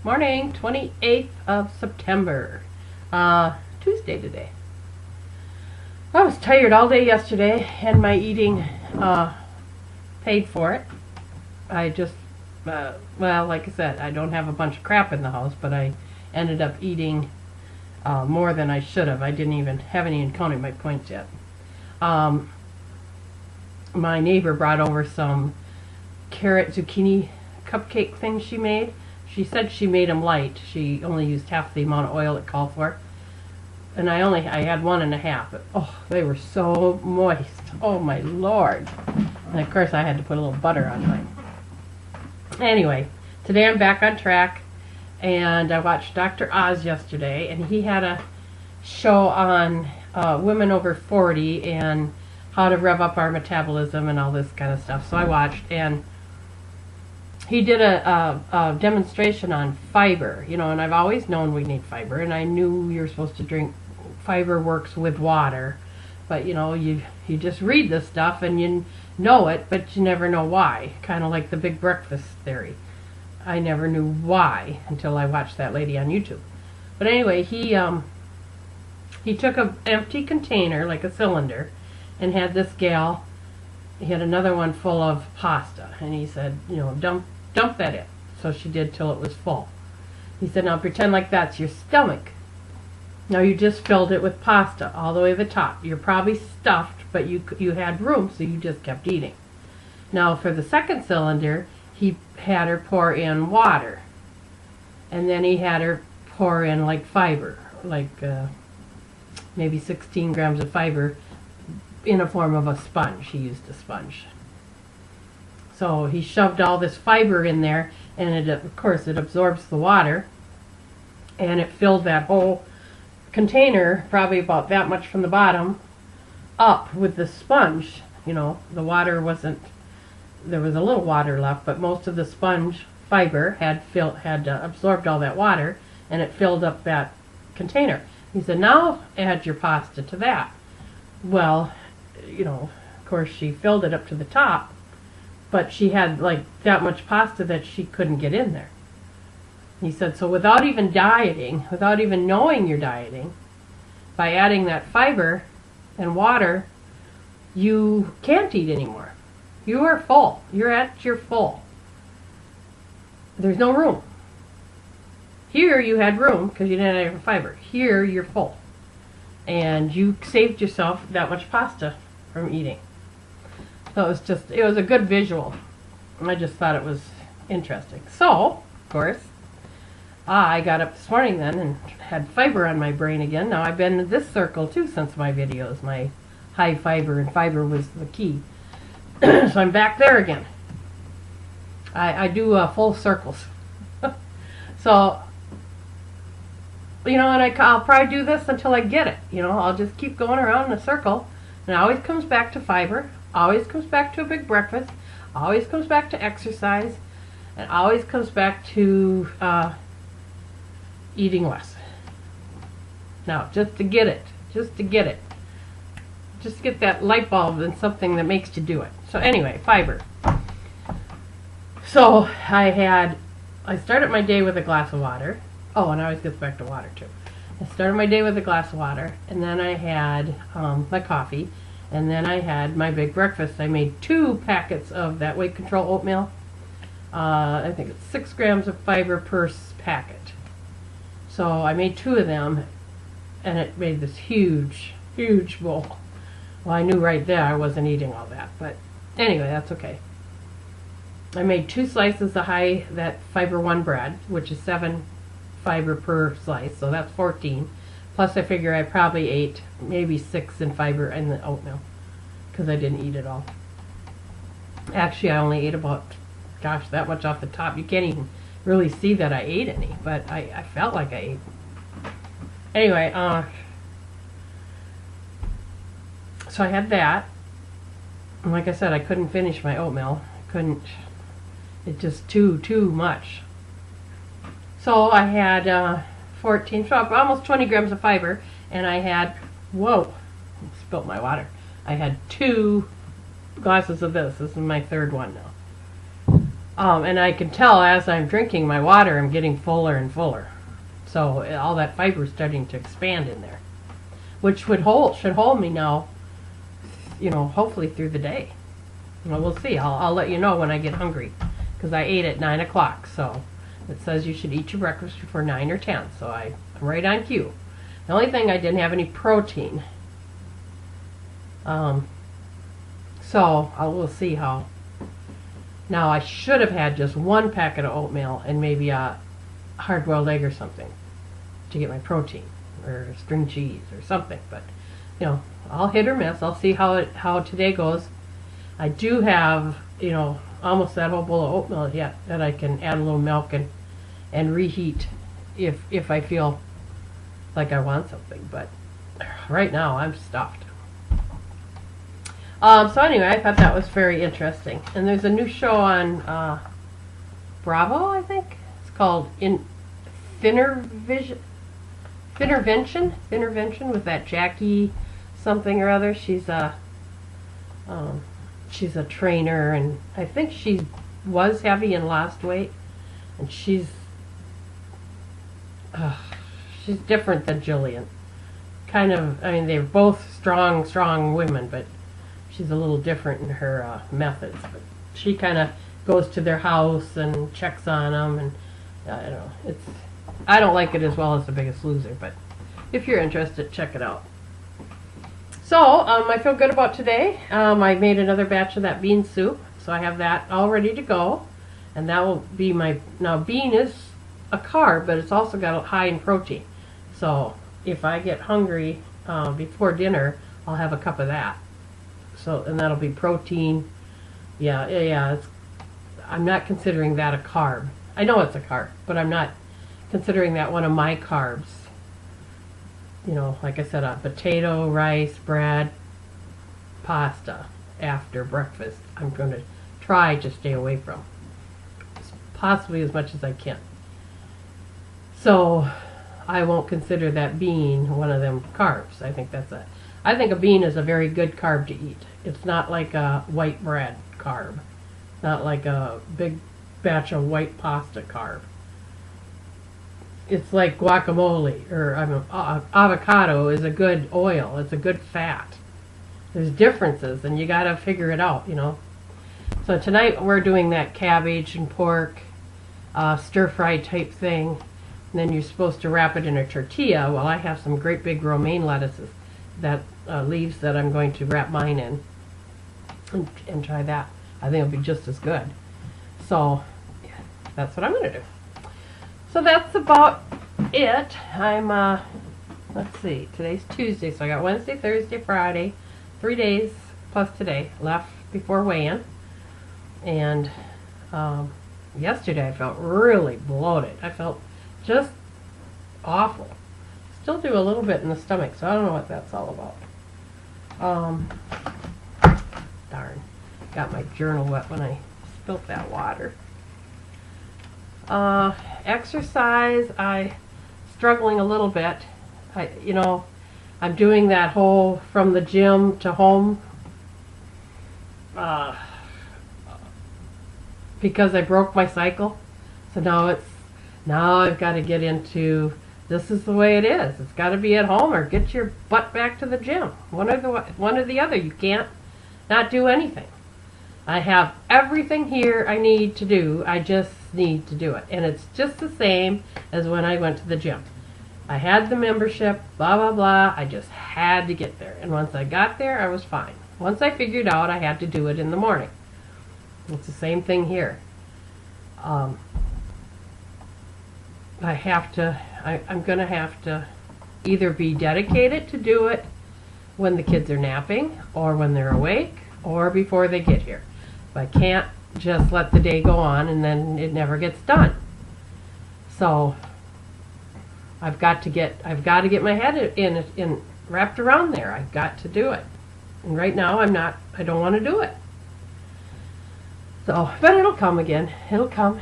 Morning, 28th of September. Tuesday today. I was tired all day yesterday, and my eating paid for it. I just, well, like I said, I don't have a bunch of crap in the house, but I ended up eating more than I should have. Haven't even counted my points yet. My neighbor brought over some carrot zucchini cupcake things she made. She said she made them light. She only used half the amount of oil it called for. And I had 1.5. But, oh, they were so moist. Oh my Lord. And of course I had to put a little butter on mine. Anyway, today I'm back on track. And I watched Dr. Oz yesterday. And he had a show on women over 40 and how to rev up our metabolism and all this kind of stuff. So I watched, and he did a demonstration on fiber, and I've always known we need fiber, and I knew you're supposed to drink. Fiber works with water, but you just read this stuff and you know it, but you never know why. Kind of like the big breakfast theory. I never knew why until I watched that lady on YouTube. But anyway, he took an empty container, like a cylinder, and had this gal. He had another one full of pasta, and he said, dump that in. So she did till it was full. He said, now pretend like that's your stomach. Now you just filled it with pasta all the way to the top. You're probably stuffed, but you had room, so you just kept eating. Now for the second cylinder, he had her pour in water. And then he had her pour in like fiber, like maybe 16 grams of fiber in a form of a sponge. He used a sponge. So he shoved all this fiber in there, and of course it absorbs the water, and it filled that whole container, probably about that much from the bottom, up with the sponge. The water wasn't, there was a little water left, but most of the sponge fiber had absorbed all that water, and it filled up that container. He said, now add your pasta to that. Well, of course she filled it up to the top, but she had like that much pasta that she couldn't get in there. He said, so without even dieting, without even knowing you're dieting, by adding that fiber and water, you can't eat anymore. You are full. You're at your full. There's no room. Here you had room because you didn't have fiber. Here you're full. And you saved yourself that much pasta from eating. So it was a good visual. I just thought it was interesting. So, of course, I got up this morning then and had fiber on my brain again. Now I've been in this circle too since my videos. My high fiber, and fiber was the key. So I'm back there again. I do full circles. So, and I'll probably do this until I get it. I'll just keep going around in a circle. And it always comes back to fiber. Always comes back to a big breakfast. Always comes back to exercise. And always comes back to eating less. Now, just to get it. Just to get that light bulb and something that makes you do it. So anyway, fiber. So I started my day with a glass of water. Oh, and I always get back to water too. I started my day with a glass of water, and then I had my coffee, and then I had my big breakfast. I made 2 packets of that weight control oatmeal. I think it's 6 grams of fiber per packet. So I made 2 of them, and it made this huge, huge bowl. Well, I knew right there I wasn't eating all that, but anyway, that's okay. I made 2 slices of that Fiber One bread, which is 7 fiber per slice, so that's 14. Plus I figure I probably ate maybe 6 in fiber in the oatmeal, because I didn't eat it all. Actually, I only ate about, that much off the top. You can't even really see that I ate any, but I felt like I ate. Anyway, so I had that. And like I said, I couldn't finish my oatmeal. It's just too much. So I had 14, so almost 20 grams of fiber, and I had, whoa, I spilled my water. I had 2 glasses of this. This is my 3rd one now. And I can tell as I'm drinking my water, I'm getting fuller and fuller. So all that fiber is starting to expand in there, which should hold me now, hopefully through the day. Well, we'll see. I'll let you know when I get hungry, because I ate at 9 o'clock. So it says you should eat your breakfast before 9 or 10. So I'm right on cue. The only thing, I didn't have any protein. So we'll see how. Now I should have had just one packet of oatmeal and maybe a hard-boiled egg or something to get my protein, or string cheese or something. But I'll hit or miss. I'll see how today goes. I do have almost that whole bowl of oatmeal yet that I can add a little milk and reheat if I feel like I want something. But right now I'm stuffed. So anyway, I thought that was very interesting. And there's a new show on Bravo, I think. It's called Finnervention with that Jackie something or other. She's a trainer, and I think she was heavy and lost weight. And she's different than Jillian. Kind of, I mean, they're both strong women, but she's a little different in her methods. But she kind of goes to their house and checks on them, and I don't know. I don't like it as well as The Biggest Loser, but if you're interested, check it out. So I feel good about today. I made another batch of that bean soup, so I have that all ready to go, and that will be now bean is a carb, but it's also got a high in protein. So if I get hungry before dinner, I'll have a cup of that. So, and that'll be protein. Yeah. I'm not considering that a carb. I know it's a carb, but I'm not considering that one of my carbs. Like I said, a potato, rice, bread, pasta after breakfast, I'm going to try to stay away from, possibly as much as I can. So I won't consider that bean one of them carbs. I think a bean is a very good carb to eat. It's not like a white bread carb, not like a big batch of white pasta carb. It's like guacamole, or avocado is a good oil. It's a good fat. There's differences, and you got to figure it out, So tonight we're doing that cabbage and pork stir-fry type thing. And then you're supposed to wrap it in a tortilla. Well, I have some great big romaine lettuces, that leaves that I'm going to wrap mine in and try that. I think it'll be just as good. So yeah, that's what I'm going to do. So that's about it. I'm, let's see, today's Tuesday, so I got Wednesday, Thursday, Friday, 3 days plus today left before weigh-in. And yesterday I felt really bloated. I felt just awful. Still do a little bit in the stomach, so I don't know what that's all about. Darn, got my journal wet when I spilt that water. Exercise, I struggling a little bit. I'm doing that whole from the gym to home because I broke my cycle. So now I've got to get into, this is the way it is. It's got to be at home or get your butt back to the gym. One or the other. You can't not do anything. I have everything here I need to do. I just need to do it. And it's just the same as when I went to the gym. I had the membership, blah, blah, blah. I just had to get there. And once I got there, I was fine. Once I figured out I had to do it in the morning. It's the same thing here. I'm going to have to either be dedicated to do it when the kids are napping, or when they're awake, or before they get here. I can't just let the day go on and then it never gets done. So I've got to get my head in wrapped around there. I've got to do it. And right now I don't want to do it. So, but it'll come again. It'll come.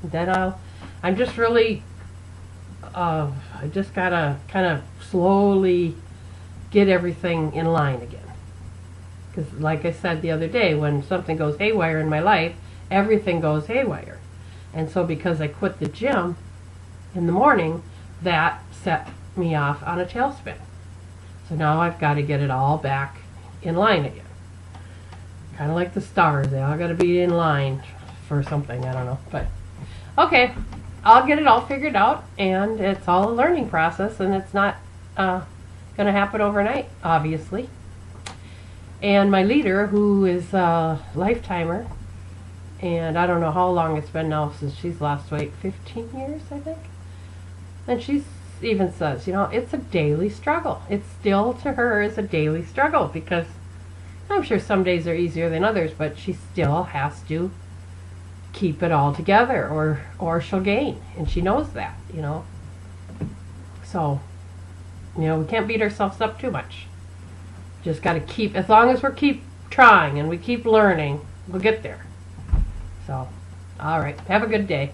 And then I'm just really, I just gotta kind of slowly get everything in line again. Because like I said the other day, when something goes haywire in my life, everything goes haywire. And so because I quit the gym in the morning, that set me off on a tailspin. So now I've got to get it all back in line again. Kind of like the stars, they all got to be in line for something, I don't know. But okay, I'll get it all figured out, and it's all a learning process, and it's not going to happen overnight, obviously. And my leader, who is a lifetimer, and I don't know how long it's been now since she's lost weight, 15 years, I think. And she even says, it's a daily struggle. It still, to her, is a daily struggle, because I'm sure some days are easier than others, but she still has to keep it all together, or she'll gain, and she knows that, So, we can't beat ourselves up too much. Just got to keep, as long as we keep trying and we keep learning, we'll get there. So, all right, have a good day.